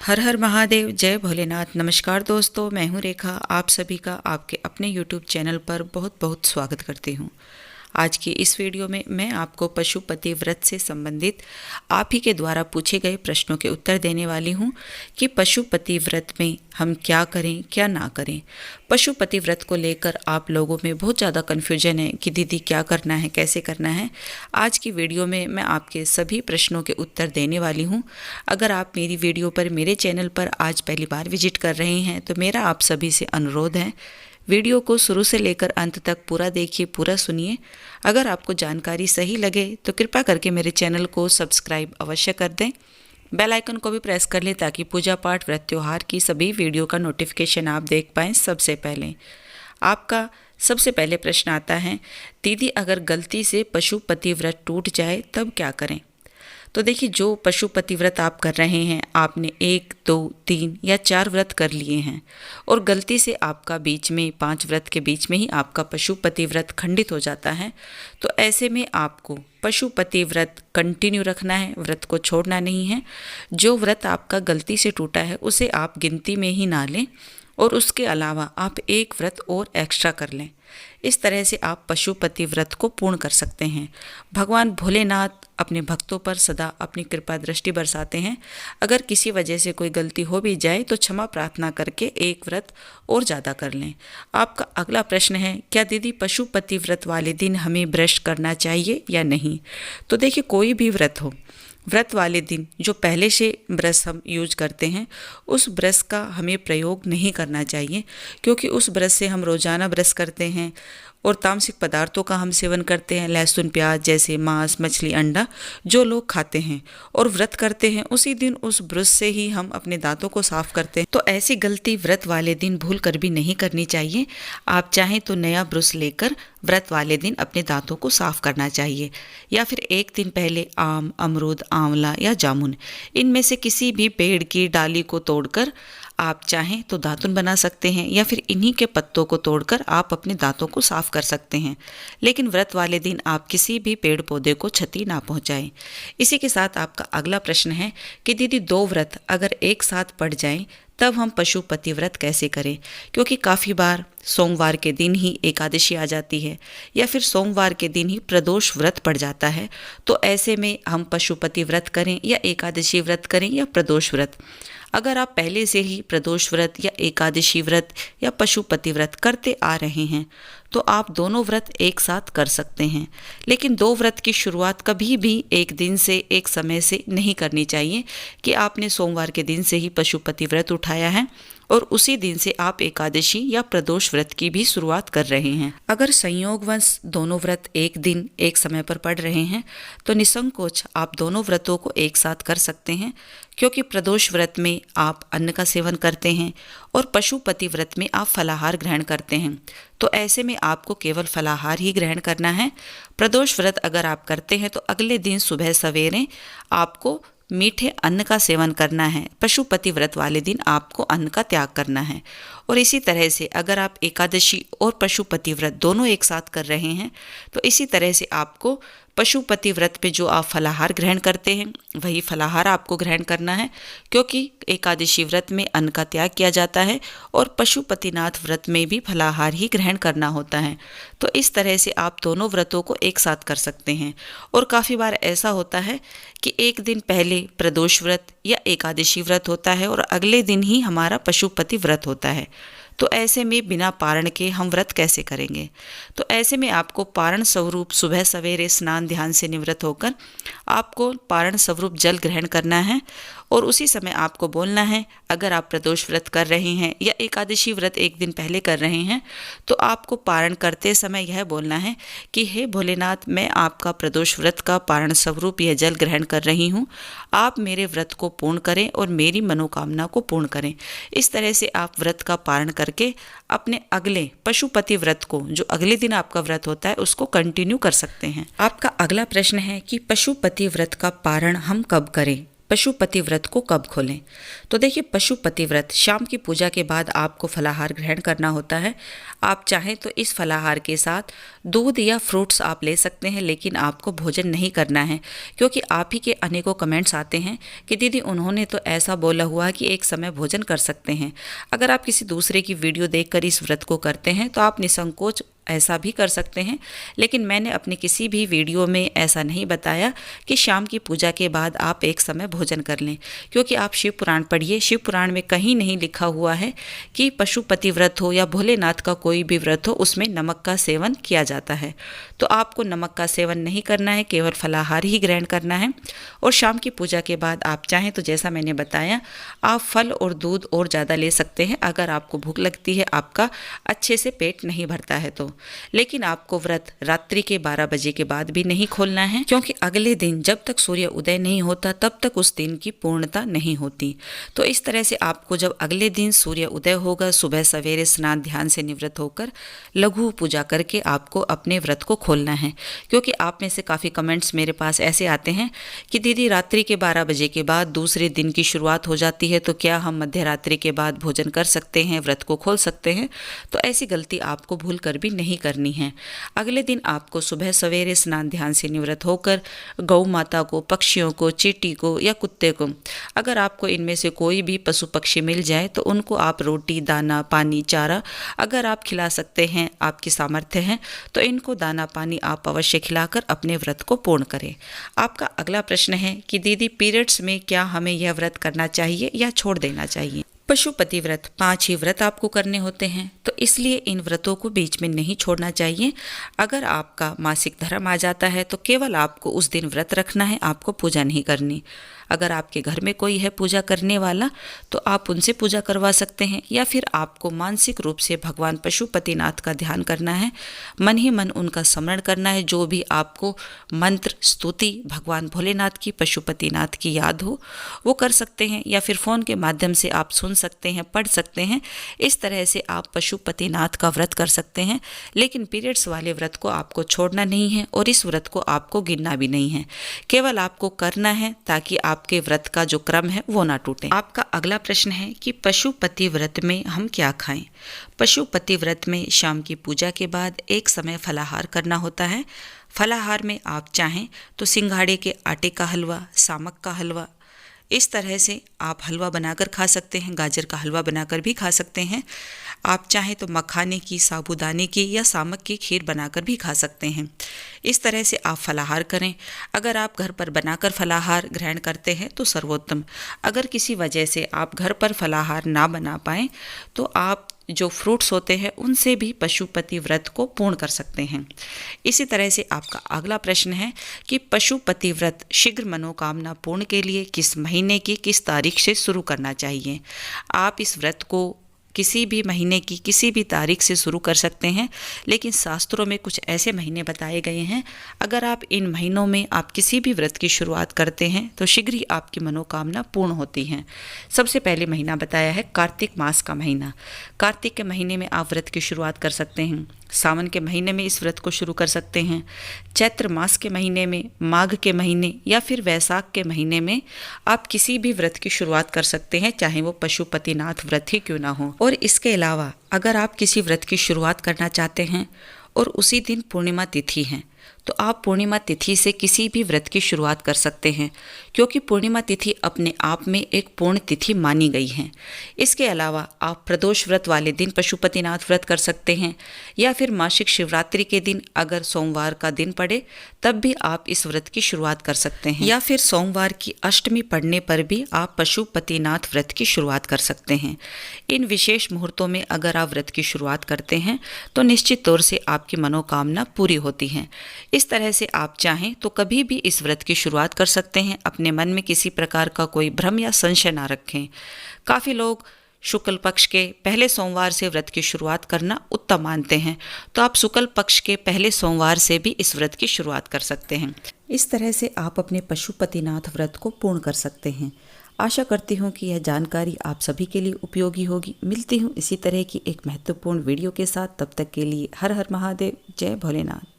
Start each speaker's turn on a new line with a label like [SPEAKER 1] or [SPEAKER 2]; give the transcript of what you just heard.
[SPEAKER 1] हर हर महादेव, जय भोलेनाथ। नमस्कार दोस्तों, मैं हूं रेखा। आप सभी का आपके अपने YouTube चैनल पर बहुत बहुत स्वागत करती हूं। आज की इस वीडियो में मैं आपको पशुपति व्रत से संबंधित आप ही के द्वारा पूछे गए प्रश्नों के उत्तर देने वाली हूं कि पशुपति व्रत में हम क्या करें क्या ना करें। पशुपति व्रत को लेकर आप लोगों में बहुत ज़्यादा कन्फ्यूजन है कि दीदी क्या करना है, कैसे करना है। आज की वीडियो में मैं आपके सभी प्रश्नों के उत्तर देने वाली हूं। अगर आप मेरी वीडियो पर, मेरे चैनल पर आज पहली बार विजिट कर रहे हैं तो मेरा आप सभी से अनुरोध है, वीडियो को शुरू से लेकर अंत तक पूरा देखिए, पूरा सुनिए। अगर आपको जानकारी सही लगे तो कृपया करके मेरे चैनल को सब्सक्राइब अवश्य कर दें। बेल आइकन को भी प्रेस कर लें ताकि पूजा पाठ, व्रत, त्योहार की सभी वीडियो का नोटिफिकेशन आप देख पाएँ सबसे पहले। आपका सबसे पहले प्रश्न आता है, दीदी अगर गलती से पशुपति व्रत टूट जाए तब क्या करें। तो देखिए, जो पशुपति व्रत आप कर रहे हैं, आपने 1, 2, 3 या 4 व्रत कर लिए हैं और गलती से आपका बीच में 5 व्रत के बीच में ही आपका पशुपति व्रत खंडित हो जाता है, तो ऐसे में आपको पशुपति व्रत कंटिन्यू रखना है, व्रत को छोड़ना नहीं है। जो व्रत आपका गलती से टूटा है उसे आप गिनती में ही ना लें और उसके अलावा आप एक व्रत और एक्स्ट्रा कर लें। इस तरह से आप पशुपति व्रत को पूर्ण कर सकते हैं। भगवान भोलेनाथ अपने भक्तों पर सदा अपनी कृपा दृष्टि बरसाते हैं। अगर किसी वजह से कोई गलती हो भी जाए तो क्षमा प्रार्थना करके एक व्रत और ज़्यादा कर लें। आपका अगला प्रश्न है, क्या दीदी पशुपति व्रत वाले दिन हमें ब्रश करना चाहिए या नहीं। तो देखिए, कोई भी व्रत हो, व्रत वाले दिन जो पहले से ब्रश हम यूज करते हैं उस ब्रश का हमें प्रयोग नहीं करना चाहिए, क्योंकि उस ब्रश से हम रोज़ाना ब्रश करते हैं और तामसिक पदार्थों का हम सेवन करते हैं, लहसुन प्याज जैसे मांस, मछली, अंडा जो लोग खाते हैं और व्रत करते हैं उसी दिन उस ब्रश से ही हम अपने दांतों को साफ करते हैं। तो ऐसी गलती व्रत वाले दिन भूल कर भी नहीं करनी चाहिए। आप चाहें तो नया ब्रश लेकर व्रत वाले दिन अपने दांतों को साफ करना चाहिए, या फिर एक दिन पहले आम, अमरूद, आंवला या जामुन इनमें से किसी भी पेड़ की डाली को तोड़कर आप चाहें तो दातुन बना सकते हैं, या फिर इन्हीं के पत्तों को तोड़कर आप अपने दांतों को साफ कर सकते हैं। लेकिन व्रत वाले दिन आप किसी भी पेड़ पौधे को क्षति ना पहुंचाएं। इसी के साथ आपका अगला प्रश्न है कि दीदी 2 व्रत अगर एक साथ पड़ जाएं तब हम पशुपति व्रत कैसे करें, क्योंकि काफ़ी बार सोमवार के दिन ही एकादशी आ जाती है या फिर सोमवार के दिन ही प्रदोष व्रत पड़ जाता है। तो ऐसे में हम पशुपति व्रत करें या एकादशी व्रत करें या प्रदोष व्रत। अगर आप पहले से ही प्रदोष व्रत या एकादशी व्रत या पशुपति व्रत करते आ रहे हैं तो आप दोनों व्रत एक साथ कर सकते हैं। लेकिन 2 व्रत की शुरुआत कभी भी एक दिन से, एक समय से नहीं करनी चाहिए कि आपने सोमवार के दिन से ही पशुपति व्रत उठाया है और उसी दिन से आप एकादशी या प्रदोष व्रत की भी शुरुआत कर रहे हैं। अगर संयोगवश दोनों व्रत एक दिन एक समय पर पड़ रहे हैं तो निसंकोच आप दोनों व्रतों को एक साथ कर सकते हैं, क्योंकि प्रदोष व्रत में आप अन्न का सेवन करते हैं और पशुपति व्रत में आप फलाहार ग्रहण करते हैं। तो ऐसे में आपको केवल फलाहार ही ग्रहण करना है। प्रदोष व्रत अगर आप करते हैं तो अगले दिन सुबह सवेरे आपको मीठे अन्न का सेवन करना है। पशुपति व्रत वाले दिन आपको अन्न का त्याग करना है। और इसी तरह से अगर आप एकादशी और पशुपति व्रत दोनों एक साथ कर रहे हैं तो इसी तरह से आपको पशुपति व्रत पे जो आप फलाहार ग्रहण करते हैं वही फलाहार आपको ग्रहण करना है, क्योंकि एकादशी व्रत में अन्न का त्याग किया जाता है और पशुपतिनाथ व्रत में भी फलाहार ही ग्रहण करना होता है। तो इस तरह से आप दोनों व्रतों को एक साथ कर सकते हैं। और काफ़ी बार ऐसा होता है कि एक दिन पहले प्रदोष व्रत या एकादशी व्रत होता है और अगले दिन ही हमारा पशुपति व्रत होता है। तो ऐसे में बिना पारण के हम व्रत कैसे करेंगे। तो ऐसे में आपको पारण स्वरूप सुबह सवेरे स्नान ध्यान से निवृत्त होकर आपको पारण स्वरूप जल ग्रहण करना है और उसी समय आपको बोलना है। अगर आप प्रदोष व्रत कर रहे हैं या एकादशी व्रत एक दिन पहले कर रहे हैं तो आपको पारण करते समय यह बोलना है कि हे भोलेनाथ, मैं आपका प्रदोष व्रत का पारण स्वरूप यह जल ग्रहण कर रही हूँ। आप मेरे व्रत को पूर्ण करें और मेरी मनोकामना को पूर्ण करें। इस तरह से आप व्रत का पारण करके अपने अगले पशुपति व्रत को, जो अगले दिन आपका व्रत होता है, उसको कंटिन्यू कर सकते हैं। आपका अगला प्रश्न है कि पशुपति व्रत का पारण हम कब करें। पशुपति व्रत को कब खोलें? तो देखिए, पशुपति व्रत शाम की पूजा के बाद आपको फलाहार ग्रहण करना होता है। आप चाहें तो इस फलाहार के साथ दूध या फ्रूट्स आप ले सकते हैं, लेकिन आपको भोजन नहीं करना है, क्योंकि आप ही के अनेकों कमेंट्स आते हैं कि दीदी उन्होंने तो ऐसा बोला हुआ कि एक समय भोजन कर सकते हैं। अगर आप किसी दूसरे की वीडियो देखकर इस व्रत को करते हैं तो आप निसंकोच ऐसा भी कर सकते हैं, लेकिन मैंने अपने किसी भी वीडियो में ऐसा नहीं बताया कि शाम की पूजा के बाद आप एक समय भोजन कर लें, क्योंकि आप शिव पुराण पढ़िए, शिव पुराण में कहीं नहीं लिखा हुआ है कि पशुपति व्रत हो या भोलेनाथ का कोई भी व्रत हो उसमें नमक का सेवन किया जाता है। तो आपको नमक का सेवन नहीं करना है, केवल फलाहार ही ग्रहण करना है। और शाम की पूजा के बाद आप चाहें तो जैसा मैंने बताया, आप फल और दूध और ज़्यादा ले सकते हैं अगर आपको भूख लगती है, आपका अच्छे से पेट नहीं भरता है तो। लेकिन आपको व्रत रात्रि के 12 बजे के बाद भी नहीं खोलना है, क्योंकि अगले दिन जब तक सूर्य उदय नहीं होता तब तक उस दिन की पूर्णता नहीं होती। तो इस तरह से आपको जब अगले दिन सूर्य उदय होगा, सुबह सवेरे स्नान ध्यान से निवृत्त होकर लघु पूजा करके आपको अपने व्रत को खोलना है। क्योंकि आप में से काफ़ी कमेंट्स मेरे पास ऐसे आते हैं कि दीदी रात्रि के 12 बजे के बाद दूसरे दिन की शुरुआत हो जाती है, तो क्या हम मध्य रात्रि के बाद भोजन कर सकते हैं, व्रत को खोल सकते हैं? तो ऐसी गलती आपको भूल कर भी नहीं करनी है। अगले दिन आपको सुबह सवेरे स्नान ध्यान से निवृत्त होकर गौ माता को, पक्षियों को, चींटी को या कुत्ते को, अगर आपको इनमें से कोई भी पशु पक्षी मिल जाए तो उनको आप रोटी, दाना, पानी, चारा अगर आप खिला सकते हैं, आपकी सामर्थ्य है तो इनको दाना पानी आप अवश्य खिलाकर अपने व्रत को पूर्ण करें। आपका अगला प्रश्न है कि दीदी पीरियड्स में क्या हमें यह व्रत करना चाहिए या छोड़ देना चाहिए? पशुपति व्रत 5 ही व्रत आपको करने होते हैं, तो इसलिए इन व्रतों को बीच में नहीं छोड़ना चाहिए। अगर आपका मासिक धर्म आ जाता है तो केवल आपको उस दिन व्रत रखना है, आपको पूजा नहीं करनी। अगर आपके घर में कोई है पूजा करने वाला तो आप उनसे पूजा करवा सकते हैं, या फिर आपको मानसिक रूप से भगवान पशुपतिनाथ का ध्यान करना है, मन ही मन उनका स्मरण करना है। जो भी आपको मंत्र, स्तुति भगवान भोलेनाथ की, पशुपतिनाथ की याद हो वो कर सकते हैं, या फिर फ़ोन के माध्यम से आप सुन सकते हैं, पढ़ सकते हैं। इस तरह से आप पशुपतिनाथ का व्रत कर सकते हैं। लेकिन पीरियड्स वाले व्रत को आपको छोड़ना नहीं है और इस व्रत को आपको गिनना भी नहीं है, केवल आपको करना है ताकि आपके व्रत का जो क्रम है वो ना टूटे। आपका अगला प्रश्न है कि पशुपति व्रत में हम क्या खाएं? पशुपति व्रत में शाम की पूजा के बाद एक समय फलाहार करना होता है। फलाहार में आप चाहें तो सिंघाड़े के आटे का हलवा, सामक का हलवा, इस तरह से आप हलवा बनाकर खा सकते हैं। गाजर का हलवा बनाकर भी खा सकते हैं। आप चाहें तो मखाने की, साबूदाने की या सामक की खीर बनाकर भी खा सकते हैं। इस तरह से आप फलाहार करें। अगर आप घर पर बनाकर फलाहार ग्रहण करते हैं तो सर्वोत्तम। अगर किसी वजह से आप घर पर फलाहार ना बना पाएँ तो आप जो फ्रूट्स होते हैं उनसे भी पशुपति व्रत को पूर्ण कर सकते हैं। इसी तरह से आपका अगला प्रश्न है कि पशुपति व्रत शीघ्र मनोकामना पूर्ण के लिए किस महीने की किस तारीख से शुरू करना चाहिए? आप इस व्रत को किसी भी महीने की किसी भी तारीख से शुरू कर सकते हैं, लेकिन शास्त्रों में कुछ ऐसे महीने बताए गए हैं, अगर आप इन महीनों में आप किसी भी व्रत की शुरुआत करते हैं तो शीघ्र ही आपकी मनोकामना पूर्ण होती हैं। सबसे पहले महीना बताया है कार्तिक मास का महीना। कार्तिक के महीने में आप व्रत की शुरुआत कर सकते हैं। सावन के महीने में इस व्रत को शुरू कर सकते हैं। चैत्र मास के महीने में, माघ के महीने या फिर वैशाख के महीने में आप किसी भी व्रत की शुरुआत कर सकते हैं, चाहे वो पशुपतिनाथ व्रत ही क्यों ना हो। और इसके अलावा अगर आप किसी व्रत की शुरुआत करना चाहते हैं और उसी दिन पूर्णिमा तिथि है तो आप पूर्णिमा तिथि से किसी भी व्रत की शुरुआत कर सकते हैं, क्योंकि पूर्णिमा तिथि अपने आप में एक पूर्ण तिथि मानी गई है। इसके अलावा आप प्रदोष व्रत वाले दिन पशुपतिनाथ व्रत कर सकते हैं, या फिर मासिक शिवरात्रि के दिन अगर सोमवार का दिन पड़े तब भी आप इस व्रत की शुरुआत कर सकते हैं, या फिर सोमवार की अष्टमी पड़ने पर भी आप पशुपतिनाथ व्रत की शुरुआत कर सकते हैं। इन विशेष मुहूर्तों में अगर आप व्रत की शुरुआत करते हैं तो निश्चित तौर से आपकी मनोकामना पूरी होती है। इस तरह से आप चाहें तो कभी भी इस व्रत की शुरुआत कर सकते हैं। अपने मन में किसी प्रकार का कोई भ्रम या संशय ना रखें। काफ़ी लोग शुक्ल पक्ष के पहले सोमवार से व्रत की शुरुआत करना उत्तम मानते हैं, तो आप शुक्ल पक्ष के पहले सोमवार से भी इस व्रत की शुरुआत कर सकते हैं। इस तरह से आप अपने पशुपतिनाथ व्रत को पूर्ण कर सकते हैं। आशा करती हूँ कि यह जानकारी आप सभी के लिए उपयोगी होगी। मिलती हूँ इसी तरह की एक महत्वपूर्ण वीडियो के साथ। तब तक के लिए हर हर महादेव, जय भोलेनाथ।